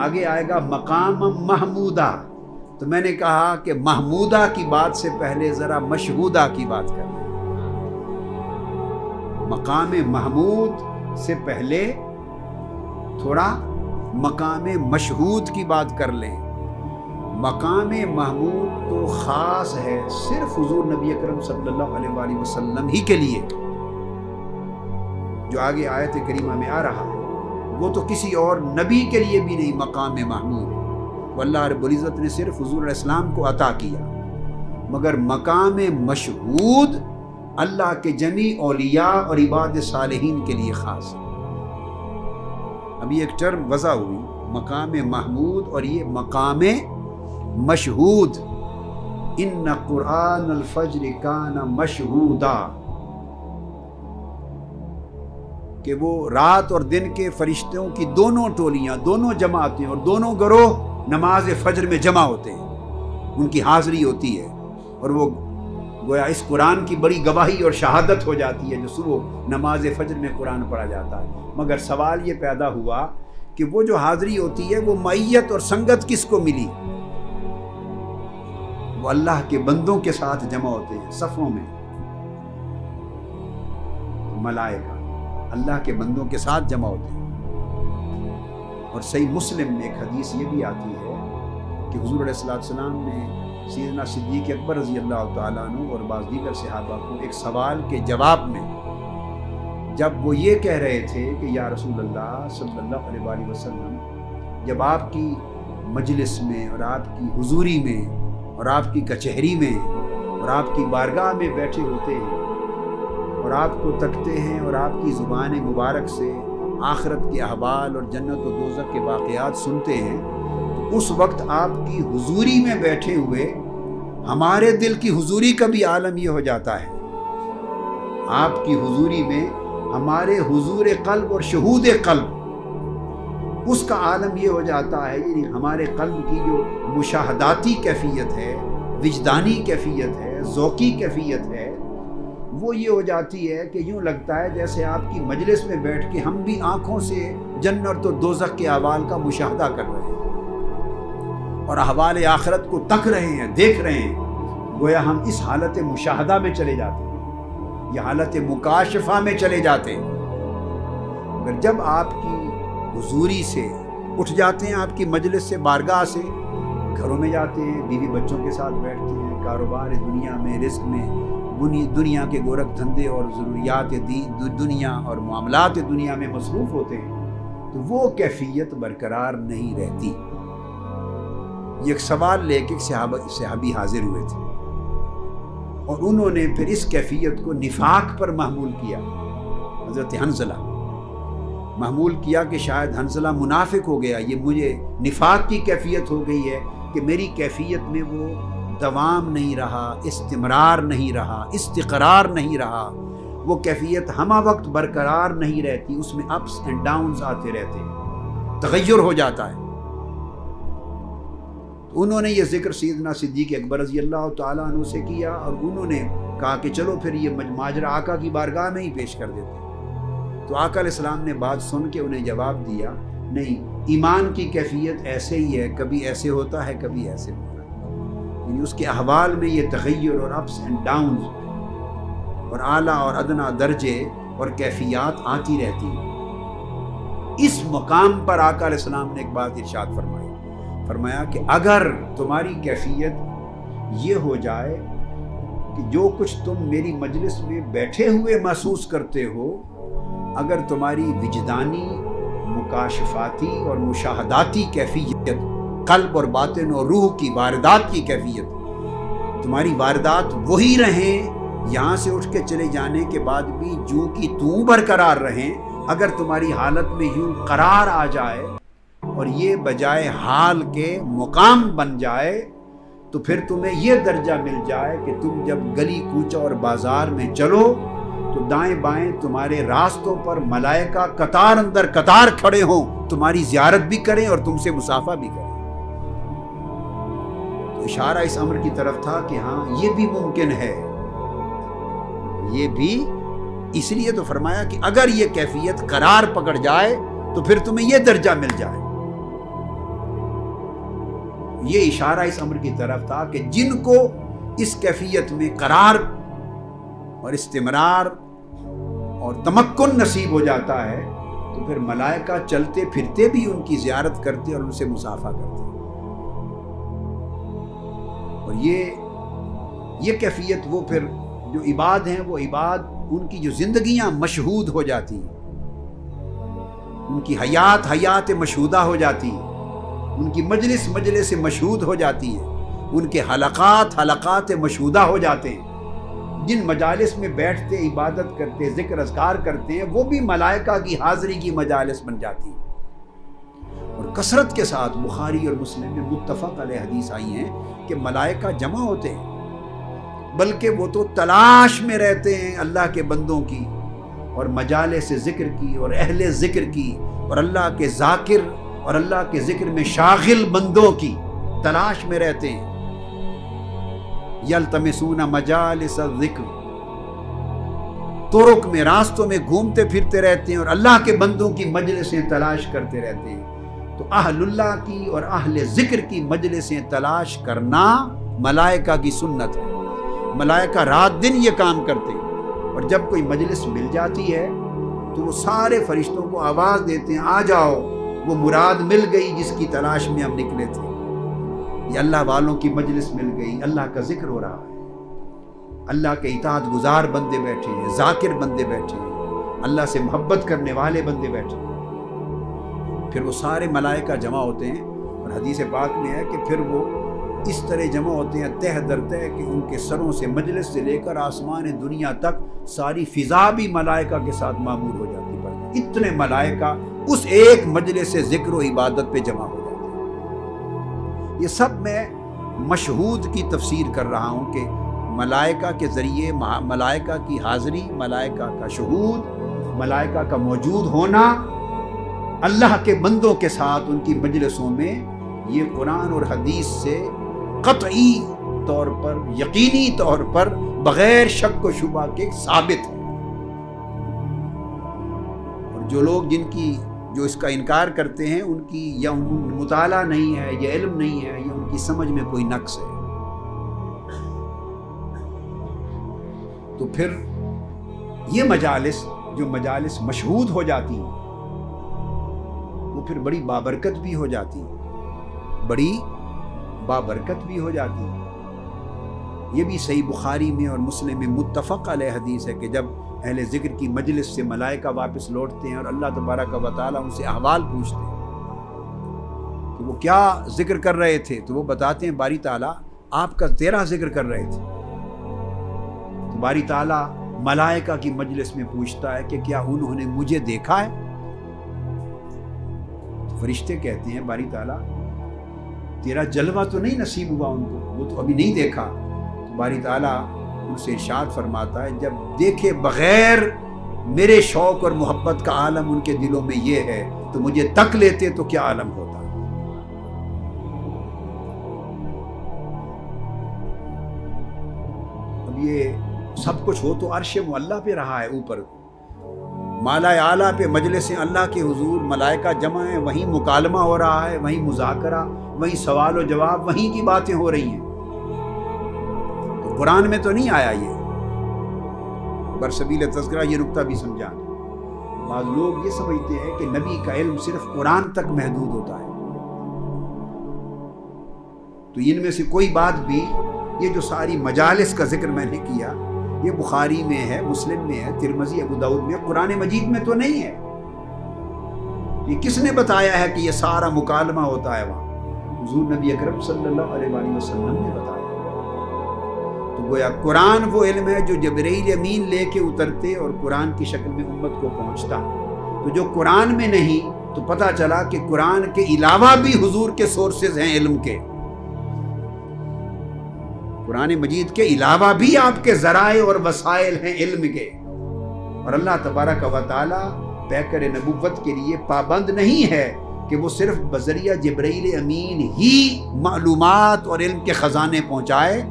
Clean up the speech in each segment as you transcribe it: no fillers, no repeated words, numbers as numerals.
آگے آئے گا مقام محمودہ، تو میں نے کہا کہ محمودہ کی بات سے پہلے ذرا مشہودہ کی بات کر لیں۔ مقام محمود سے پہلے تھوڑا مقام مشہود کی بات کر لیں۔ مقام محمود تو خاص ہے صرف حضور نبی اکرم صلی اللہ علیہ وآلہ وسلم ہی کے لیے، جو آگے آیت کریمہ میں آ رہا ہے، وہ تو کسی اور نبی کے لیے بھی نہیں مقام محمود، وہ اللہ رب العزت نے صرف حضور علیہ السلام کو عطا کیا۔ مگر مقام مشہود اللہ کے جمیع اولیاء اور عباد صالحین کے لیے خاص ہے۔ ابھی ایک ٹرم وضع ہوئی، مقام محمود اور یہ مقام مشہود۔ ان قرآن الفجر کان مشہودا، کہ وہ رات اور دن کے فرشتوں کی دونوں ٹولیاں، دونوں جماعتیں اور دونوں گروہ نماز فجر میں جمع ہوتے ہیں، ان کی حاضری ہوتی ہے، اور وہ گویا اس قرآن کی بڑی گواہی اور شہادت ہو جاتی ہے جو صبح نماز فجر میں قرآن پڑھا جاتا ہے۔ مگر سوال یہ پیدا ہوا کہ وہ جو حاضری ہوتی ہے وہ معیت اور سنگت کس کو ملی؟ وہ اللہ کے بندوں کے ساتھ جمع ہوتے ہیں صفوں میں، ملائکہ اللہ کے بندوں کے ساتھ جمع ہوتے ہیں۔ اور صحیح مسلم میں ایک حدیث یہ بھی آتی ہے کہ حضور علیہ السلام نے سیدنا صدیق اکبر رضی اللہ تعالیٰ عنہ اور بعض دیگر صحابہ کو ایک سوال کے جواب میں، جب وہ یہ کہہ رہے تھے کہ یا رسول اللہ صلی اللہ علیہ وآلہ وسلم، جب آپ کی مجلس میں اور آپ کی حضوری میں اور آپ کی کچہری میں اور آپ کی بارگاہ میں بیٹھے ہوتے ہیں اور آپ کو تکتے ہیں اور آپ کی زبان مبارک سے آخرت کے احوال اور جنت و دوزخ کے واقعات سنتے ہیں، تو اس وقت آپ کی حضوری میں بیٹھے ہوئے ہمارے دل کی حضوری کا بھی عالم یہ ہو جاتا ہے۔ آپ کی حضوری میں ہمارے حضور قلب اور شہود قلب، اس کا عالم یہ ہو جاتا ہے، یعنی ہمارے قلب کی جو مشاہداتی کیفیت ہے، وجدانی کیفیت ہے، ذوقی کیفیت ہے، وہ یہ ہو جاتی ہے کہ یوں لگتا ہے جیسے آپ کی مجلس میں بیٹھ کے ہم بھی آنکھوں سے جنت و دوزخ کے احوال کا مشاہدہ کر رہے ہیں اور احوال آخرت کو تک رہے ہیں، دیکھ رہے ہیں، گویا ہم اس حالت مشاہدہ میں چلے جاتے ہیں، یہ حالت مکاشفہ میں چلے جاتے ہیں۔ مگر جب آپ کی حضوری سے اٹھ جاتے ہیں، آپ کی مجلس سے، بارگاہ سے، گھروں میں جاتے ہیں، بیوی بچوں کے ساتھ بیٹھتے ہیں، کاروبار دنیا میں، رزق میں، دنیا کے گورکھ دھندے اور ضروریات دنیا اور معاملات دنیا میں مصروف ہوتے ہیں، تو وہ کیفیت برقرار نہیں رہتی۔ یہ ایک سوال لے کے صحابی حاضر ہوئے تھے اور انہوں نے پھر اس کیفیت کو نفاق پر محمول کیا۔ حضرت حنظلہ محمول کیا کہ شاید حنظلہ منافق ہو گیا، یہ مجھے نفاق کی کیفیت ہو گئی ہے کہ میری کیفیت میں وہ دوام نہیں رہا، استمرار نہیں رہا، استقرار نہیں رہا، وہ کیفیت ہمہ وقت برقرار نہیں رہتی، اس میں اپس اینڈ ڈاؤنز آتے رہتے ہیں، تغیر ہو جاتا ہے۔ انہوں نے یہ ذکر سیدنا صدیق اکبر رضی اللہ تعالیٰ عنہ سے کیا اور انہوں نے کہا کہ چلو پھر یہ ماجرا آقا کی بارگاہ میں ہی پیش کر دیتے ہیں۔ تو آقا علیہ السلام نے بات سن کے انہیں جواب دیا، نہیں، ایمان کی کیفیت ایسے ہی ہے، کبھی ایسے ہوتا ہے، کبھی ایسے ہوتا ہے، یعنی اس کے احوال میں یہ تغیر اور اپس اینڈ ڈاؤنز اور اعلیٰ اور ادنا درجے اور کیفیات آتی رہتی ہیں۔ اس مقام پر آقا علیہ السلام نے ایک بات ارشاد فرمایا کہ اگر تمہاری کیفیت یہ ہو جائے کہ جو کچھ تم میری مجلس میں بیٹھے ہوئے محسوس کرتے ہو، اگر تمہاری وجدانی، مکاشفاتی اور مشاہداتی کیفیت، قلب اور باطن اور روح کی واردات کی کیفیت، تمہاری واردات وہی رہیں، یہاں سے اٹھ کے چلے جانے کے بعد بھی جو کی توں برقرار رہیں، اگر تمہاری حالت میں یوں قرار آ جائے اور یہ بجائے حال کے مقام بن جائے، تو پھر تمہیں یہ درجہ مل جائے کہ تم جب گلی کوچہ اور بازار میں چلو تو دائیں بائیں تمہارے راستوں پر ملائکہ قطار اندر قطار کھڑے ہوں، تمہاری زیارت بھی کریں اور تم سے مصافحہ بھی کریں۔ تو اشارہ اس امر کی طرف تھا کہ ہاں یہ بھی ممکن ہے، یہ بھی اس لیے تو فرمایا کہ اگر یہ کیفیت قرار پکڑ جائے تو پھر تمہیں یہ درجہ مل جائے۔ یہ اشارہ اس امر کی طرف تھا کہ جن کو اس کیفیت میں قرار اور استمرار اور تمکن نصیب ہو جاتا ہے تو پھر ملائکہ چلتے پھرتے بھی ان کی زیارت کرتے اور ان سے مصافحہ کرتے. اور یہ کیفیت وہ پھر جو عباد ہیں، وہ عباد ان کی جو زندگیاں مشہود ہو جاتی ہیں، ان کی حیات مشہودہ ہو جاتی ہیں، ان کی مجلس مشہود ہو جاتی ہے، ان کے حلقات مشہودہ ہو جاتے ہیں. جن مجالس میں بیٹھتے عبادت کرتے ذکر اذکار کرتے ہیں وہ بھی ملائکہ کی حاضری کی مجالس بن جاتی ہیں. اور کثرت کے ساتھ بخاری اور مسلم میں متفق علیہ حدیث آئی ہیں کہ ملائکہ جمع ہوتے ہیں، بلکہ وہ تو تلاش میں رہتے ہیں اللہ کے بندوں کی اور مجالس ذکر کی اور اہل ذکر کی اور اللہ کے ذاکر اور اللہ کے ذکر میں شاغل بندوں کی تلاش میں رہتے ہیں. یلتمسون مجالس الذکر، طرق میں راستوں میں گھومتے پھرتے رہتے ہیں اور اللہ کے بندوں کی مجلسیں تلاش کرتے رہتے ہیں. تو اہل اللہ کی اور اہل ذکر کی مجلسیں تلاش کرنا ملائکہ کی سنت ہے. ملائکہ رات دن یہ کام کرتے ہیں، اور جب کوئی مجلس مل جاتی ہے تو وہ سارے فرشتوں کو آواز دیتے ہیں، آ جاؤ، وہ مراد مل گئی جس کی تلاش میں ہم نکلے تھے. یہ اللہ والوں کی مجلس مل گئی، اللہ کا ذکر ہو رہا ہے، اللہ کے اطاعت گزار بندے بیٹھے ہیں، ذاکر بندے بیٹھے ہیں، اللہ سے محبت کرنے والے بندے بیٹھے ہیں. پھر وہ سارے ملائکہ جمع ہوتے ہیں، اور حدیث پاک میں ہے کہ پھر وہ اس طرح جمع ہوتے ہیں تہ در تہ کہ ان کے سروں سے مجلس سے لے کر آسمان دنیا تک ساری فضا بھی ملائکہ کے ساتھ معمور ہو جاتی ہے. اتنے ملائکہ اس ایک مجلس ذکر و عبادت پہ جمع ہو جاتے ہیں. یہ سب میں مشہود کی تفسیر کر رہا ہوں کہ ملائکہ کے ذریعے ملائکہ کی حاضری، ملائکہ کا شہود، ملائکہ کا موجود ہونا اللہ کے بندوں کے ساتھ ان کی مجلسوں میں، یہ قرآن اور حدیث سے قطعی طور پر، یقینی طور پر، بغیر شک و شبہ کے ثابت ہے. اور جو لوگ جو اس کا انکار کرتے ہیں ان کی یا مطالعہ نہیں ہے، یا علم نہیں ہے، یا ان کی سمجھ میں کوئی نقص ہے. تو پھر یہ مجالس جو مجالس مشہود ہو جاتی ہیں وہ پھر بڑی بابرکت بھی ہو جاتی ہیں، بڑی بابرکت بھی ہو جاتی ہیں. یہ بھی صحیح بخاری میں اور مسلم میں متفق علیہ حدیث ہے کہ جب اہل ذکر کی مجلس سے ملائکہ واپس لوٹتے ہیں اور اللہ تبارک و تعالیٰ ان سے احوال پوچھتے ہیں کہ وہ کیا ذکر کر رہے تھے، تو وہ بتاتے ہیں باری تعالیٰ آپ کا تیرا ذکر کر رہے تھے. تو باری تعالیٰ ملائکہ کی مجلس میں پوچھتا ہے کہ کیا انہوں نے مجھے دیکھا ہے؟ تو فرشتے کہتے ہیں باری تعالیٰ تیرا جلوہ تو نہیں نصیب ہوا ان کو، وہ تو ابھی نہیں دیکھا. تو باری تعالیٰ ان سے ارشاد فرماتا ہے جب دیکھے بغیر میرے شوق اور محبت کا عالم ان کے دلوں میں یہ ہے تو مجھے تک لیتے تو کیا عالم ہوتا. اب یہ سب کچھ ہو تو عرش معلیٰ پہ رہا ہے، اوپر مالا اعلیٰ پہ مجلسیں اللہ کے حضور ملائکہ جمع ہیں، وہیں مکالمہ ہو رہا ہے، وہیں مذاکرہ، وہیں سوال و جواب، وہیں کی باتیں ہو رہی ہیں. تو قرآن میں تو نہیں آیا یہ. برسبیل تذکرہ یہ نکتہ بھی سمجھانا. بعض لوگ یہ سمجھتے ہیں کہ نبی کا علم صرف قرآن تک محدود ہوتا ہے. تو ان میں سے کوئی بات بھی، یہ جو ساری مجالس کا ذکر میں نے کیا، یہ بخاری میں ہے، مسلم میں ہے، ترمذی، ابو داؤد میں، قرآن مجید میں تو نہیں ہے. یہ کس نے بتایا ہے کہ یہ سارا مکالمہ ہوتا ہے وہاں؟ حضور نبی اکرم صلی اللہ علیہ وآلہ وسلم نے بتایا. تو گویا قرآن وہ علم ہے جو جبرائیل امین لے کے اترتے اور قرآن کی شکل میں امت کو پہنچتا. تو جو قرآن میں نہیں، تو پتہ چلا کہ قرآن کے علاوہ بھی حضور کے سورسز ہیں علم کے. قرآن مجید کے علاوہ بھی آپ کے ذرائع اور وسائل ہیں علم کے. اور اللہ تبارک و تعالی پیکر نبوت کے لیے پابند نہیں ہے کہ وہ صرف بذریعہ جبرائیل امین ہی معلومات اور علم کے خزانے پہنچائے.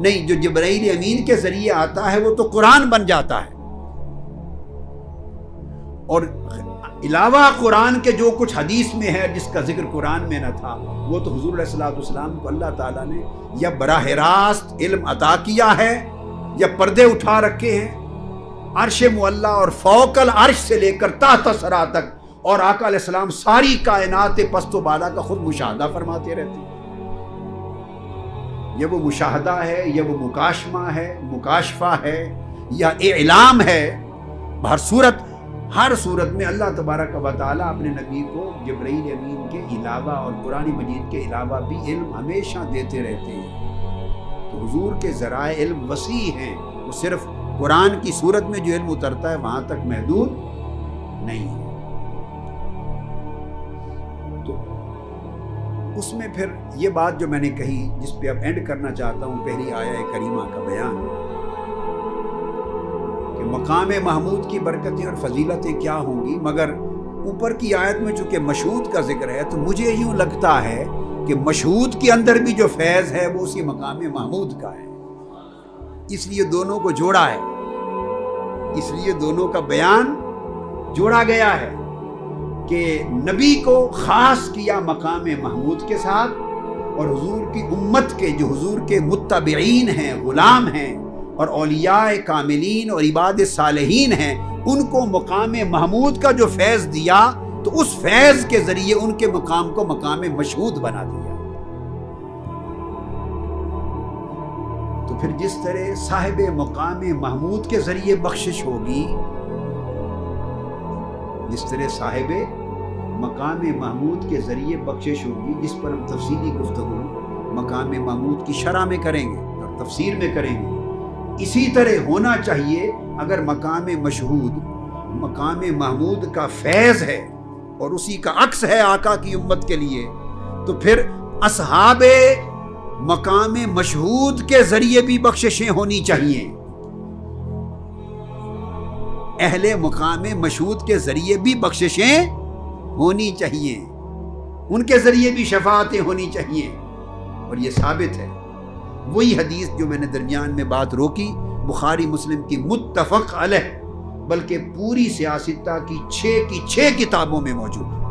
نہیں، جو جبرائیل امین کے ذریعے آتا ہے وہ تو قرآن بن جاتا ہے. اور علاوہ قرآن کے جو کچھ حدیث میں ہے جس کا ذکر قرآن میں نہ تھا، وہ تو حضور علیہ الصلوۃ والسلام کو اللہ تعالیٰ نے یا براہ راست علم عطا کیا ہے یا پردے اٹھا رکھے ہیں عرش معلیٰ اور فوق العرش سے لے کر تحت ثری تک، اور آقا علیہ السلام ساری کائنات پست و بالا کا خود مشاہدہ فرماتے رہتے ہیں۔ یہ وہ مشاہدہ ہے، یہ وہ مکاشمہ ہے، مکاشفہ ہے یا اعلام ہے، ہر صورت میں اللہ تبارک و تعالیٰ اپنے نبی کو جبرائیل امین کے علاوہ اور قرآن مجید کے علاوہ بھی علم ہمیشہ دیتے رہتے ہیں۔ تو حضور کے ذرائع علم وسیع ہیں، وہ صرف قرآن کی صورت میں جو علم اترتا ہے وہاں تک محدود نہیں ہے۔ تو اس میں پھر یہ بات جو میں نے کہی، جس پہ اب اینڈ کرنا چاہتا ہوں، پہلی آیہ کریمہ کا بیان کہ مقام محمود کی برکتیں اور فضیلتیں کیا ہوں گی، مگر اوپر کی آیت میں چونکہ مشہود کا ذکر ہے تو مجھے یوں لگتا ہے کہ مشہود کے اندر بھی جو فیض ہے وہ اسی مقام محمود کا ہے، اس لیے دونوں کو جوڑا ہے، اس لیے دونوں کا بیان جوڑا گیا ہے کہ نبی کو خاص کیا مقام محمود کے ساتھ، اور حضور کی امت کے جو حضور کے متبعین ہیں، غلام ہیں، اور اولیاء کاملین اور عباد صالحین ہیں، ان کو مقام محمود کا جو فیض دیا تو اس فیض کے ذریعے ان کے مقام کو مقام مشہود بنا دیا۔ تو پھر جس طرح صاحب مقام محمود کے ذریعے بخشش ہوگی، جس طرح صاحب مقام محمود کے ذریعے بخشش ہوگی، جس پر ہم تفصیلی گفتگو مقام محمود کی شرح میں کریں گے اور تفسیر میں کریں گے، اسی طرح ہونا چاہیے۔ اگر مقام مشہود مقام محمود کا فیض ہے اور اسی کا عکس ہے آقا کی امت کے لیے، تو پھر اصحاب مقام مشہود کے ذریعے بھی بخششیں ہونی چاہیے، اہل مقام مشہود کے ذریعے بھی بخششیں ہونی چاہیے، ان کے ذریعے بھی شفاعتیں ہونی چاہیے۔ اور یہ ثابت ہے، وہی حدیث جو میں نے درمیان میں بات روکی، بخاری مسلم کی متفق علیہ، بلکہ پوری سیاستہ کی 6 کتابوں میں موجود ہے۔